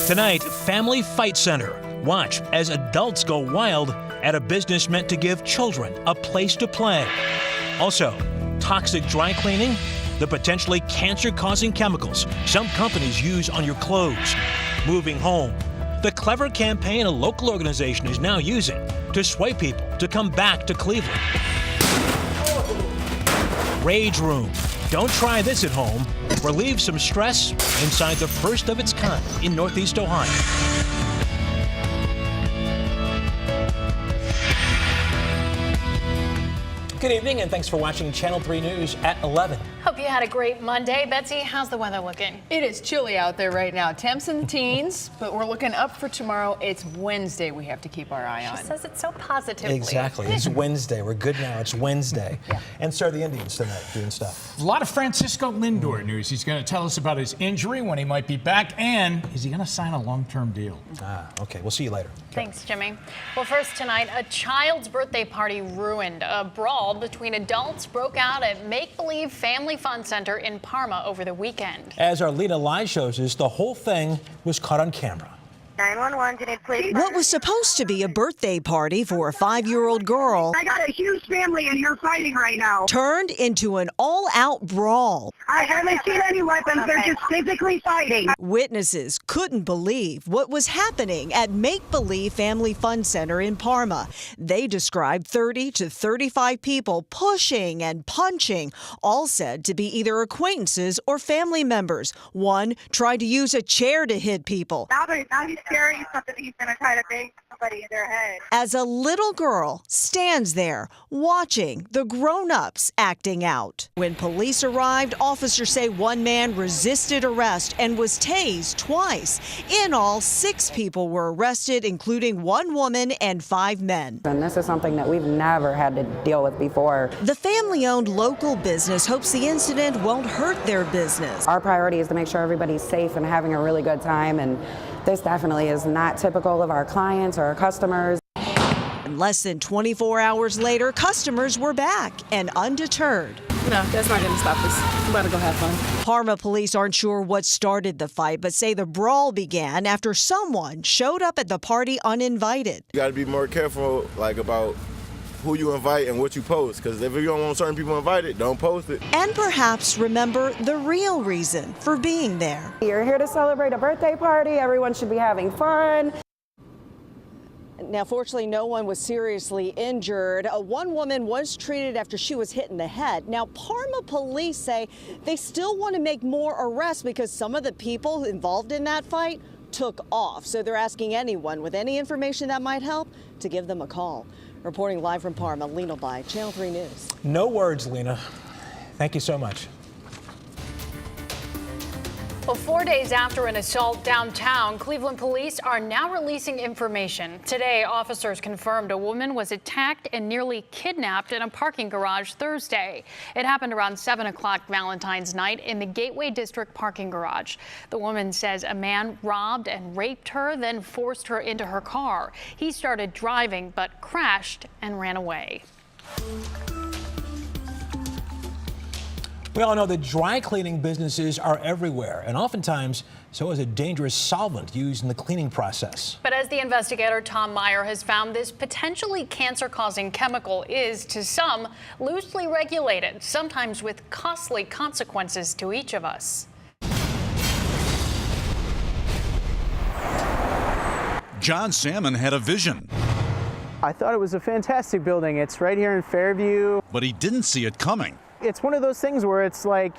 Tonight, Family Fight Center. Watch as adults go wild at a business meant to give children a place to play. Also, toxic dry cleaning, the potentially cancer-causing chemicals some companies use on your clothes. Moving home, the clever campaign a local organization is now using to sway people to come back to Cleveland. Rage Room. Don't try this at home. Relieve some stress inside the first of its kind in Northeast Ohio. Good evening, and thanks for watching Channel 3 News at 11. Hope you had a great Monday. Betsy, how's the weather looking? It is chilly out there right now. Temps in the teens, but we're looking up for tomorrow. It's Wednesday we have to keep our eye on. She says it so positively. Exactly. It's Wednesday. We're good now. It's Wednesday. Yeah. And so are the Indians tonight doing stuff. A lot of Francisco Lindor news. He's going to tell us about his injury, when he might be back, and is he going to sign a long-term deal? Okay. We'll see you later. Thanks, Jimmy. Well, first tonight, a child's birthday party ruined. A brawl between adults broke out at Make Believe Family Fun Center in Parma over the weekend. As our Lena Live shows us, the whole thing was caught on camera. 911, did it please? What was supposed to be a birthday party for a 5-year-old girl I got a huge family and you're fighting right now. turned into an all-out brawl. I haven't seen any weapons. They're just physically fighting. Witnesses couldn't believe what was happening at Make Believe Family Fun Center in Parma. They described 30 to 35 people pushing and punching, all said to be either acquaintances or family members. One tried to use a chair to hit people. Now he's carrying something. He's going to try to bang somebody in their head. As a little girl stands there watching the grown-ups acting out. When police arrived, officers say one man resisted arrest and was tased twice. In all, 6 people were arrested, including 1 woman and 5 men. And this is something that we've never had to deal with before. The family-owned local business hopes the incident won't hurt their business. Our priority is to make sure everybody's safe and having a really good time, and this definitely is not typical of our clients or our customers. And less than 24 hours later, customers were back and undeterred. No, that's not going to stop us. I'm about to go have fun. Parma police aren't sure what started the fight, but say the brawl began after someone showed up at the party uninvited. You got to be more careful, about who you invite and what you post, because if you don't want certain people invited, don't post it. And perhaps remember the real reason for being there. You're here to celebrate a birthday party. Everyone should be having fun. Now, fortunately, no one was seriously injured. One woman was treated after she was hit in the head. Now, Parma police say they still want to make more arrests because some of the people involved in that fight took off. So they're asking anyone with any information that might help to give them a call. Reporting live from Parma, Lena By, Channel 3 News. No words, Lena. Thank you so much. Well, 4 days after an assault downtown, Cleveland police are now releasing information. Today, officers confirmed a woman was attacked and nearly kidnapped in a parking garage Thursday. It happened around 7 o'clock Valentine's night in the Gateway District parking garage. The woman says a man robbed and raped her, then forced her into her car. He started driving but crashed and ran away. We all know that dry cleaning businesses are everywhere, and oftentimes so is a dangerous solvent used in the cleaning process. But as the investigator Tom Meyer has found, this potentially cancer-causing chemical is, to some, loosely regulated, sometimes with costly consequences to each of us. John Salmon had a vision. I thought it was a fantastic building. It's right here in Fairview. But he didn't see it coming. It's one of those things where it's like,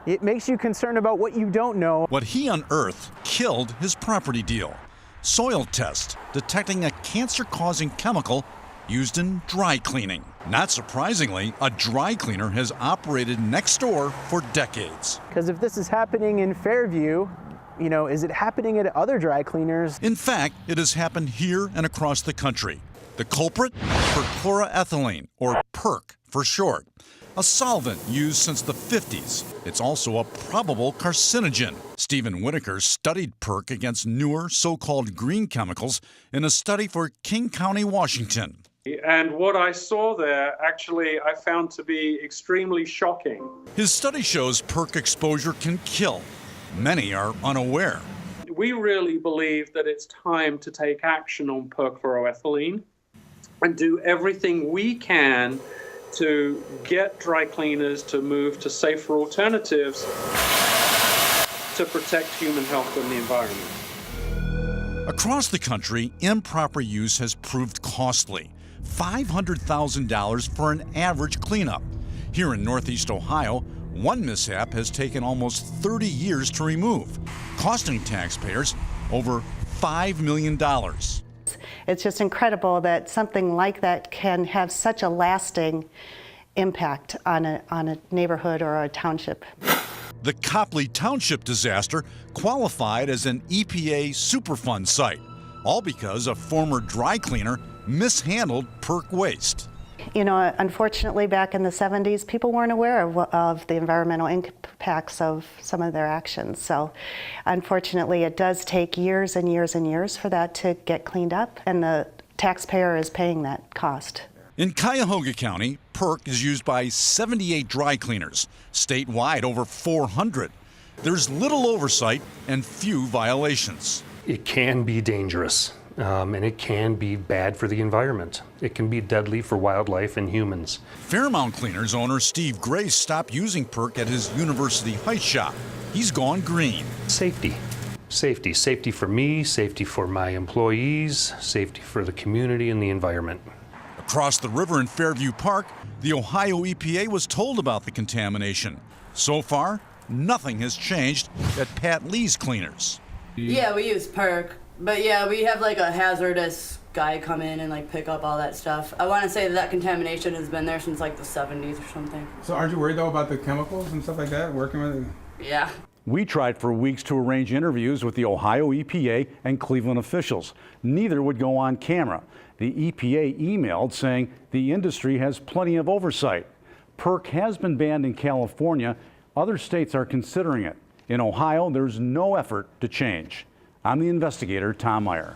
it makes you concerned about what you don't know. What he unearthed killed his property deal. Soil test detecting a cancer-causing chemical used in dry cleaning. Not surprisingly, a dry cleaner has operated next door for decades. Because if this is happening in Fairview, is it happening at other dry cleaners? In fact, it has happened here and across the country. The culprit? Perchloroethylene, or PERC for short. A solvent used since the 50s. It's also a probable carcinogen. Stephen Whitaker studied PERC against newer so-called green chemicals in a study for King County, Washington. And what I saw there, actually, I found to be extremely shocking. His study shows PERC exposure can kill. Many are unaware. we really believe that it's time to take action on perchloroethylene and do everything we can to get dry cleaners to move to safer alternatives to protect human health and the environment. Across the country, improper use has proved costly. $500,000 for an average cleanup. Here in Northeast Ohio, one mishap has taken almost 30 years to remove, costing taxpayers over $5 million. It's just incredible that something like that can have such a lasting impact on a neighborhood or a township. The Copley Township disaster qualified as an EPA Superfund site, all because a former dry cleaner mishandled PERC waste. You know, unfortunately, back in the 70s, people weren't aware of the environmental impacts of some of their actions. So, unfortunately, it does take years and years and years for that to get cleaned up, and the taxpayer is paying that cost. In Cuyahoga County, PERC is used by 78 dry cleaners, statewide over 400. There's little oversight and few violations. It can be dangerous. And it can be bad for the environment. It can be deadly for wildlife and humans. Fairmount Cleaners owner Steve Grace stopped using PERC at his University Heights shop. He's gone green. Safety. Safety. Safety for me, safety for my employees, safety for the community and the environment. Across the river in Fairview Park, the Ohio EPA was told about the contamination. So far, nothing has changed at Pat Lee's cleaners. Yeah, we use PERC. But yeah, we have like a hazardous guy come in and like pick up all that stuff. I want to say that contamination has been there since like the 70s or something. So aren't you worried though about the chemicals and stuff like that, working with it? Yeah. We tried for weeks to arrange interviews with the Ohio EPA and Cleveland officials. Neither would go on camera. The EPA emailed saying the industry has plenty of oversight. PERC has been banned in California. Other states are considering it. In Ohio, there's no effort to change. I'm the investigator, Tom Meyer.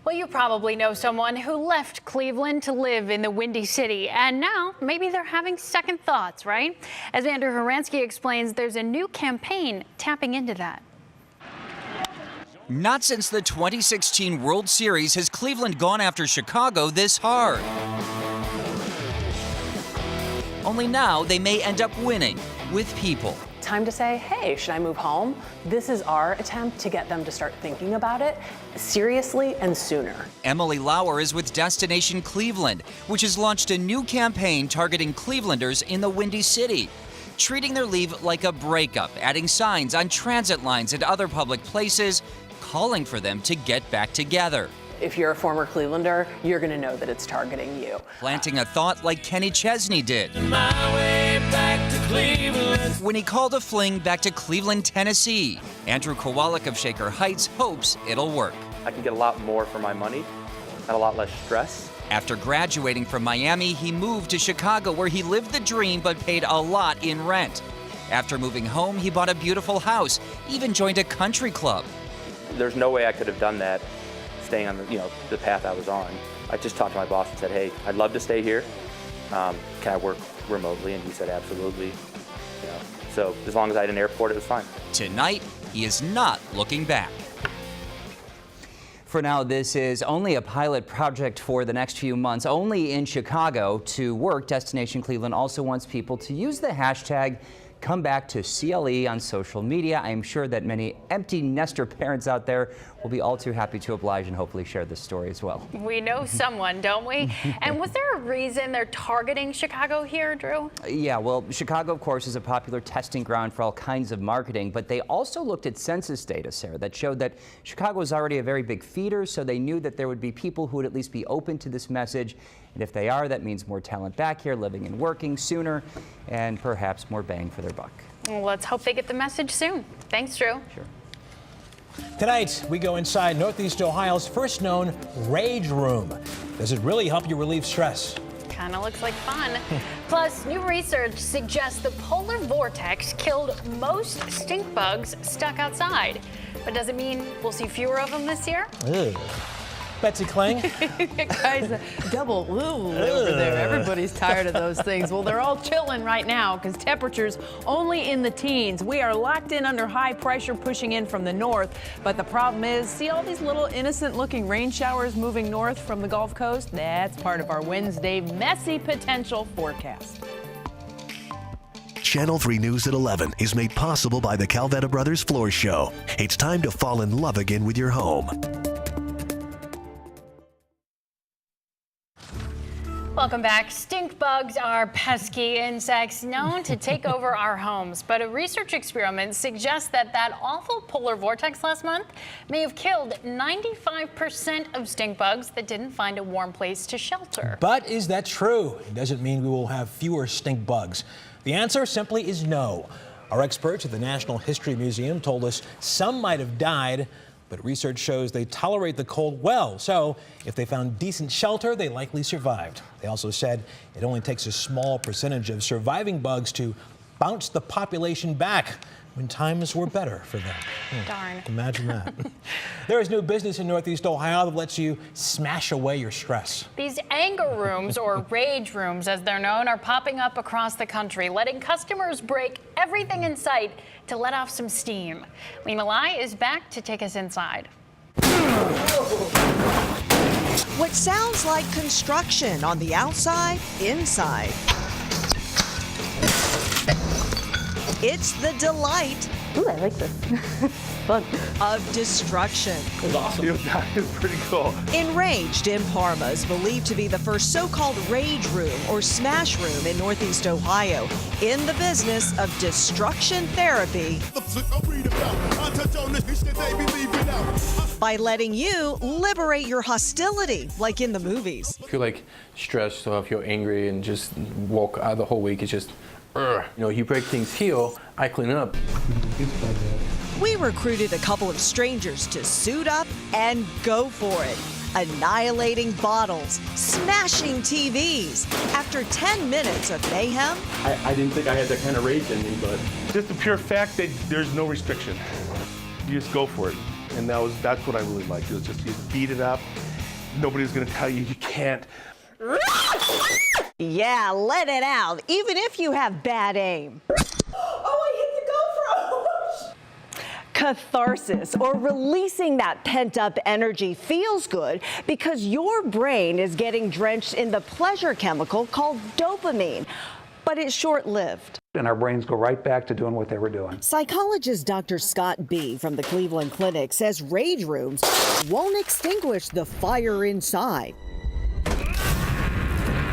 Well, you probably know someone who left Cleveland to live in the Windy City, and now maybe they're having second thoughts, right? As Andrew Horansky explains, there's a new campaign tapping into that. Not since the 2016 World Series has Cleveland gone after Chicago this hard. Only now they may end up winning with people. Time to say, hey, should I move home? This is our attempt to get them to start thinking about it seriously and sooner. Emily Lauer is with Destination Cleveland, which has launched a new campaign targeting Clevelanders in the Windy City, treating their leave like a breakup, adding signs on transit lines and other public places, calling for them to get back together. If you're a former Clevelander, you're going to know that it's targeting you. Planting a thought like Kenny Chesney did when he called a fling back to Cleveland, Tennessee. Andrew Kowalik of Shaker Heights hopes it'll work. I can get a lot more for my money and a lot less stress. After graduating from Miami, he moved to Chicago, where he lived the dream but paid a lot in rent. After moving home, he bought a beautiful house, even joined a country club. There's no way I could have done that staying on the path I was on. I just talked to my boss and said, hey, I'd love to stay here. Can I work remotely? And he said, absolutely. So as long as I had an airport, it was fine. Tonight, he is not looking back. For now, this is only a pilot project for the next few months, only in Chicago. To work, Destination Cleveland also wants people to use the hashtag Come Back to CLE on social media. I am sure that many empty nester parents out there will be all too happy to oblige and hopefully share this story as well. We know someone, don't we? And was there a reason they're targeting Chicago here, Drew? Yeah, well, Chicago, of course, is a popular testing ground for all kinds of marketing, but they also looked at census data, Sarah, that showed that Chicago is already a very big feeder, so they knew that there would be people who would at least be open to this message. And if they are, that means more talent back here, living and working sooner, and perhaps more bang for their buck. Well, let's hope they get the message soon. Thanks, Drew. Sure. Tonight, we go inside Northeast Ohio's first known rage room. Does it really help you relieve stress? Kind of looks like fun. Plus, new research suggests the polar vortex killed most stink bugs stuck outside. But does it mean we'll see fewer of them this year? Ugh. Betsy Kling. Guys, double ooh over there. Everybody's tired of those things. Well, they're all chilling right now because temperatures only in the teens. We are locked in under high pressure pushing in from the north. But the problem is, see all these little innocent looking rain showers moving north from the Gulf Coast? That's part of our Wednesday messy potential forecast. Channel 3 News at 11 is made possible by the Calvetta Brothers Floor Show. It's time to fall in love again with your home. Welcome back. Stink bugs are pesky insects known to take over our homes, but a research experiment suggests that awful polar vortex last month may have killed 95% of stink bugs that didn't find a warm place to shelter. But is that true? It doesn't mean we will have fewer stink bugs. The answer simply is no. Our experts at the National History Museum told us some might have died, but research shows they tolerate the cold well. So if they found decent shelter, they likely survived. They also said it only takes a small percentage of surviving bugs to bounce the population back when times were better for them. Darn. Imagine that. There is new business in Northeast Ohio that lets you smash away your stress. These anger rooms, or rage rooms as they're known, are popping up across the country, letting customers break everything in sight to let off some steam. Lena Lai is back to take us inside. What sounds like construction on the outside, inside. It's the delight. Ooh, I like this. Fun. Of destruction. It was awesome. That is pretty cool. Enraged in Parma is believed to be the first so-called rage room or smash room in Northeast Ohio, in the business of destruction therapy by letting you liberate your hostility, like in the movies. If you're like stressed or if you're angry and just walk out the whole week, it's just, you break things here, I clean it up. We recruited a couple of strangers to suit up and go for it. Annihilating bottles, smashing TVs. After 10 minutes of mayhem, I didn't think I had that kind of rage in me, but just the pure fact that there's no restriction. You just go for it. And that's what I really liked. It was just you beat it up. Nobody's gonna tell you you can't. Yeah, let it out, even if you have bad aim. Catharsis, or releasing that pent-up energy, feels good because your brain is getting drenched in the pleasure chemical called dopamine. But it's short-lived. And our brains go right back to doing what they were doing. Psychologist Dr. Scott B. from the Cleveland Clinic says rage rooms won't extinguish the fire inside.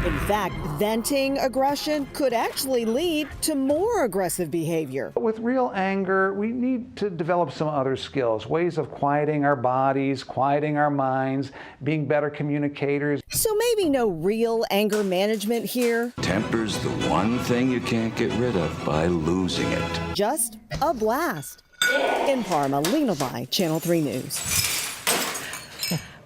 In fact, venting aggression could actually lead to more aggressive behavior. With real anger, we need to develop some other skills, ways of quieting our bodies, quieting our minds, being better communicators. So maybe no real anger management here. Temper's the one thing you can't get rid of by losing it. Just a blast. In Parma, Lena Lai, Channel 3 News.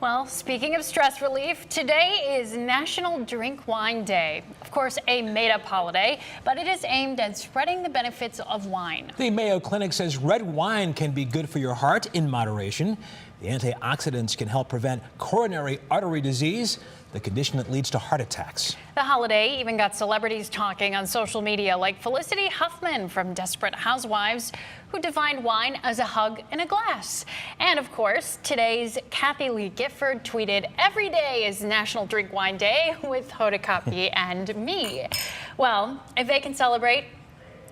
Well, speaking of stress relief, today is National Drink Wine Day. Of course, a made-up holiday, but it is aimed at spreading the benefits of wine. The Mayo Clinic says red wine can be good for your heart in moderation. The antioxidants can help prevent coronary artery disease, the condition that leads to heart attacks. The holiday even got celebrities talking on social media, like Felicity Huffman from Desperate Housewives, who defined wine as a hug in a glass. And of course, today's Kathy Lee Gifford tweeted, "Every day is National Drink Wine Day with Hoda Kotb and me." Well, if they can celebrate,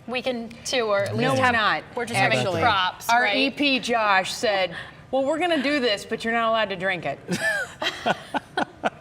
we can too, or at least we're not. We're just Actually, having props. Our right? EP Josh said, well, we're going to do this, but you're not allowed to drink it.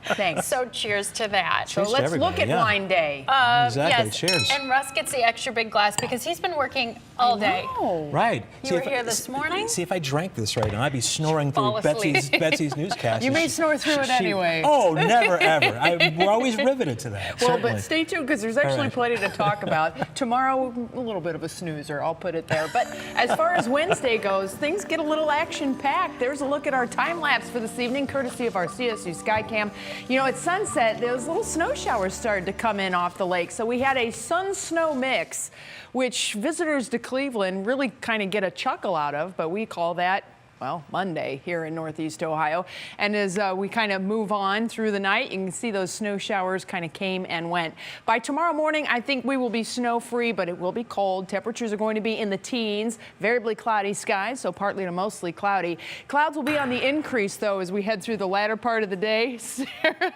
Thanks. So cheers to that. So let's look at Wine Day. Exactly, Yes. cheers. And Russ gets the extra big glass because he's been working all day. Right. You were here this morning? See, if I drank this right now, I'd be snoring fall through asleep. Betsy's newscast. You may snore through it anyway. Oh, never, ever. We're always riveted to that. Well, certainly. but stay tuned because there's actually plenty to talk about. Tomorrow, a little bit of a snoozer. I'll put it there. But as far as Wednesday goes, things get a little action-packed. There's a look at our time lapse for this evening, courtesy of our CSU Skycam. You know, at sunset, those little snow showers started to come in off the lake. So we had a sun-snow mix, which visitors to Cleveland really kind of get a chuckle out of, but we call that well, Monday here in Northeast Ohio. And as we kind of move on through the night, you can see those snow showers kind of came and went. By tomorrow morning, I think we will be snow-free, but it will be cold. Temperatures are going to be in the teens, variably cloudy skies, so partly to mostly cloudy. Clouds will be on the increase, though, as we head through the latter part of the day. Sarah.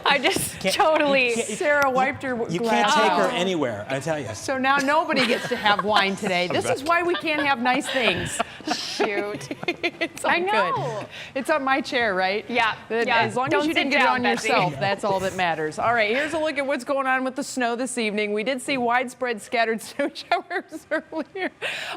I just totally. Sarah wiped her You glass can't take her out. anywhere, I tell you. So now nobody gets to have wine today. This is why we can't have nice things. Shoot. It's all I know. good. It's on my chair, right? Yeah. As long Don't as you sit didn't get it down, on Betsy. yourself, that's all that matters. All right, here's a look at what's going on with the snow this evening. We did see widespread scattered snow showers earlier,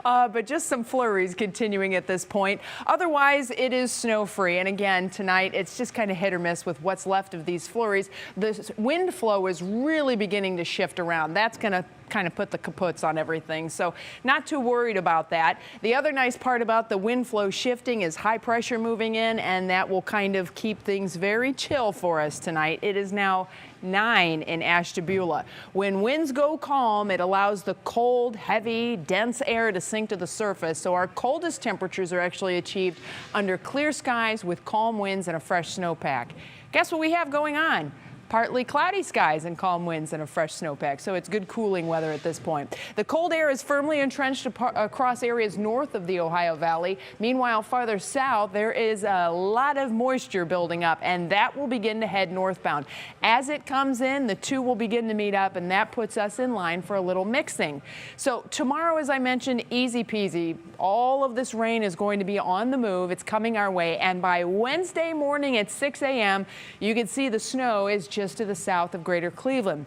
but just some flurries continuing at this point. Otherwise, it is snow-free. And again, tonight, it's just kind of hit or miss with what's left of these flurries. The wind flow is really beginning to shift around. That's going to kind of put the kaputs on everything. So not too worried about that. The other nice part about the wind flow shifting is high pressure moving in, and that will kind of keep things very chill for us tonight. It is now 9 in Ashtabula. When winds go calm, it allows the cold, heavy, dense air to sink to the surface. So our coldest temperatures are actually achieved under clear skies with calm winds and a fresh snowpack. Guess what we have going on? Partly cloudy skies and calm winds and a fresh snowpack, so it's good cooling weather at this point. The cold air is firmly entrenched across areas north of the Ohio Valley. Meanwhile, farther south, there is a lot of moisture building up, and that will begin to head northbound. As it comes in, the two will begin to meet up, and that puts us in line for a little mixing. So tomorrow, as I mentioned, easy peasy. All of this rain is going to be on the move. It's coming our way, and by Wednesday morning at 6 a.m., you can see the snow is just to the south of Greater Cleveland.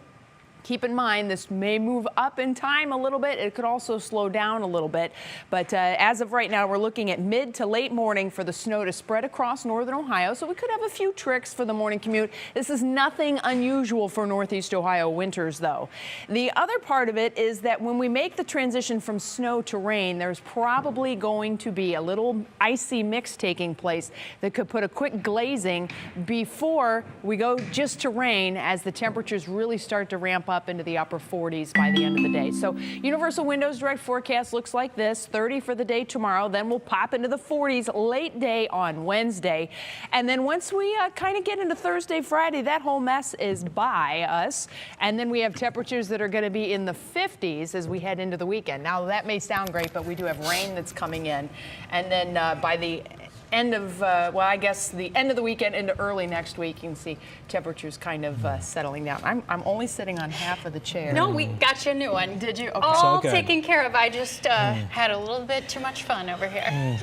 Keep in mind, this may move up in time a little bit. It could also slow down a little bit. But as of right now, we're looking at mid to late morning for the snow to spread across northern Ohio. So we could have a few tricks for the morning commute. This is nothing unusual for Northeast Ohio winters, though. The other part of it is that when we make the transition from snow to rain, there's probably going to be a little icy mix taking place that could put a quick glazing before we go just to rain, as the temperatures really start to ramp up into the upper 40s by the end of the day. So Universal Windows Direct forecast looks like this: 30 for the day tomorrow, then we'll pop into the 40s late day on Wednesday. And then once we kind of get into Thursday, Friday, that whole mess is by us. And then we have temperatures that are going to be in the 50s as we head into the weekend. Now, that may sound great, but we do have rain that's coming in. And then by the end of, well, I guess the end of the weekend into early next week, you can see temperatures kind of settling down. I'm only sitting on half of the chair. No, we got you a new one. Did you? Okay. All taken care of. I just had a little bit too much fun over here.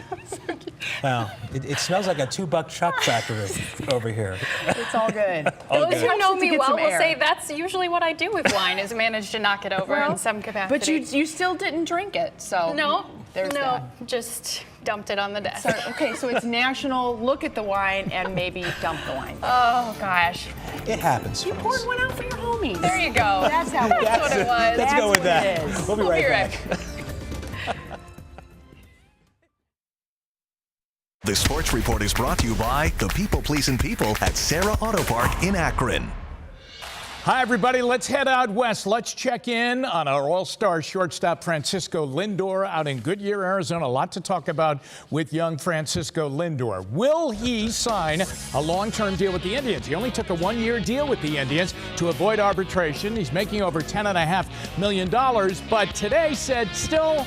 Wow, it smells like a $2 truck factory over here. It's all good. Those who know me well will air. say that's usually what I do with wine, is manage to knock it over in some capacity. But you still didn't drink it, so no, there's that. Just dumped it on the desk. So, okay, so it's national look at the wine and maybe dump the wine. Oh gosh. It happens. You poured one out for your homies. There you go. That's how That's what it was. Let's go with that. It is. We'll be right back. The Sports Report is brought to you by the people pleasing people at Sarah Auto Park in Akron. Hi, everybody. Let's head out west. Let's check in on our all-star shortstop, Francisco Lindor, out in Goodyear, Arizona. A lot to talk about with young Francisco Lindor. Will he sign a long-term deal with the Indians? He only took a one-year deal with the Indians to avoid arbitration. He's making over $10.5 million, but today said still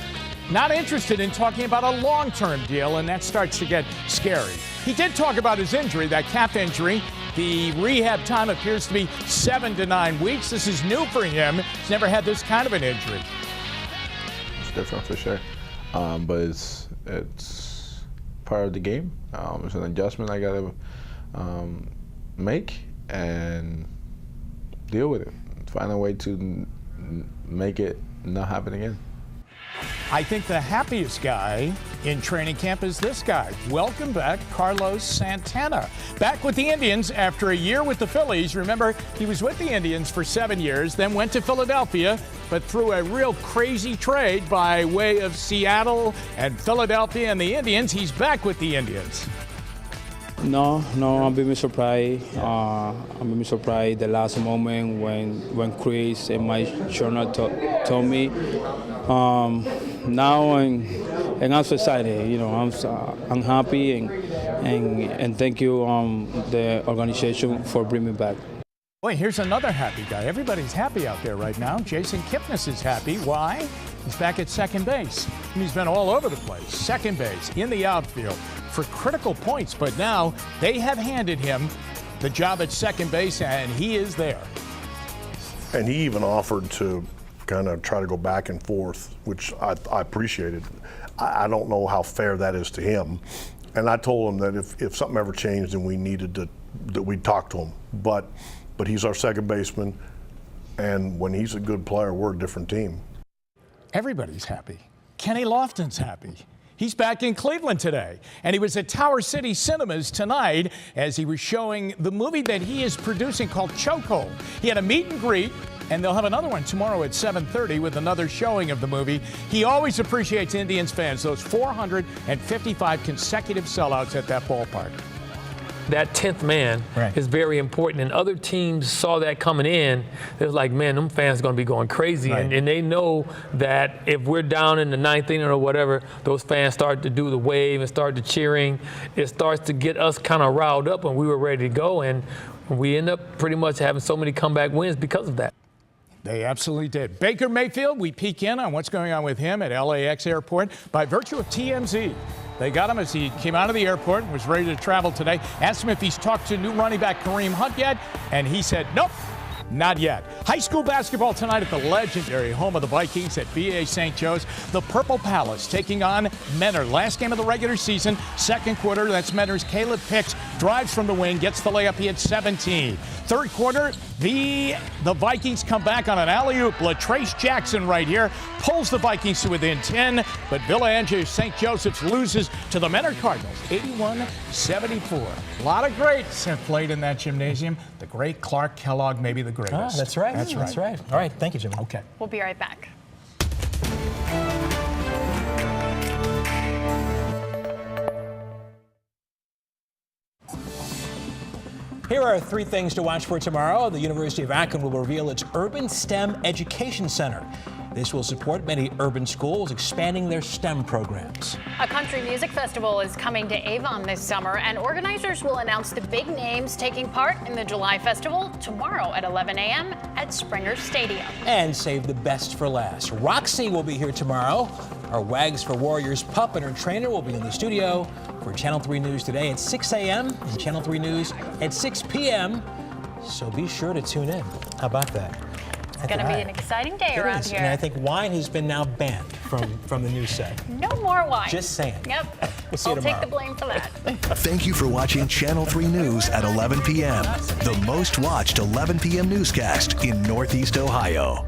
not interested in talking about a long-term deal, and that starts to get scary. He did talk about his injury, that calf injury. The rehab time appears to be 7 to 9 weeks. This is new for him. He's never had this kind of an injury. It's different for sure, but it's part of the game. It's an adjustment I gotta make and deal with it. Find a way to make it not happen again. I think the happiest guy in training camp is this guy. Welcome back, Carlos Santana. Back with the Indians after a year with the Phillies. Remember, he was with the Indians for 7 years, then went to Philadelphia, but through a real crazy trade by way of Seattle and Philadelphia and the Indians, he's back with the Indians. No, I'm very surprised. I'm very surprised the last moment when Chris and Mike Shurner told me. Now and I'm so excited. You know, I'm happy, and thank you the organization for bringing me back. Boy, here's another happy guy. Everybody's happy out there right now. Jason Kipnis is happy. Why? He's back at second base. And he's been all over the place. Second base, in the outfield, for critical points. But now they have handed him the job at second base, and he is there. And he even offered to kind of try to go back and forth, which I appreciated. I don't know how fair that is to him. And I told him that if something ever changed and we needed to, that we'd talk to him. But he's our second baseman, and when he's a good player, we're a different team. Everybody's happy. Kenny Lofton's happy. He's back in Cleveland today, and he was at Tower City Cinemas tonight as he was showing the movie that he is producing called Chokehold. He had a meet and greet, and they'll have another one tomorrow at 7:30 with another showing of the movie. He always appreciates Indians fans, those 455 consecutive sellouts at that ballpark. That 10th man is very important, and other teams saw that coming in. It was like, man, them fans are going to be going crazy, and they know that if we're down in the ninth inning or whatever, those fans start to do the wave and start to cheering. It starts to get us kind of riled up when we were ready to go, and we end up pretty much having so many comeback wins because of that. They absolutely did. Baker Mayfield, we peek in on what's going on with him at LAX Airport by virtue of TMZ. They got him as he came out of the airport and was ready to travel today. Asked him if he's talked to new running back Kareem Hunt yet, and he said, nope, not yet. High school basketball tonight at the legendary home of the Vikings at BA St. Joe's. The Purple Palace taking on Menor. Last game of the regular season, second quarter, that's Menor's Caleb Pitts. Drives from the wing, gets the layup, he had 17. Third quarter, the Vikings come back on an alley-oop. LaTrace Jackson right here pulls the Vikings to within 10, but Villa Angel St. Joseph's loses to the Menor Cardinals, 81-74. A lot of greats have played in that gymnasium. The great Clark Kellogg, maybe the greatest. Ah, that's right. That's right. All right. Thank you, Jimmy. Okay. We'll be right back. Here are 3 things to watch for tomorrow. The University of Akron will reveal its Urban STEM Education Center. This will support many urban schools expanding their STEM programs. A country music festival is coming to Avon this summer, and organizers will announce the big names taking part in the July festival tomorrow at 11 a.m. at Springer Stadium. And save the best for last. Roxy will be here tomorrow. Our Wags for Warriors pup and her trainer will be in the studio for Channel 3 News today at 6 a.m. and Channel 3 News at 6 p.m. So be sure to tune in. How about that? It's going to be an exciting day around here. And I think wine has been now banned from the news set. No more wine. Just saying. Yep. We'll see you tomorrow. I'll take the blame for that. Thank you for watching Channel 3 News at 11 p.m., the most watched 11 p.m. newscast in Northeast Ohio.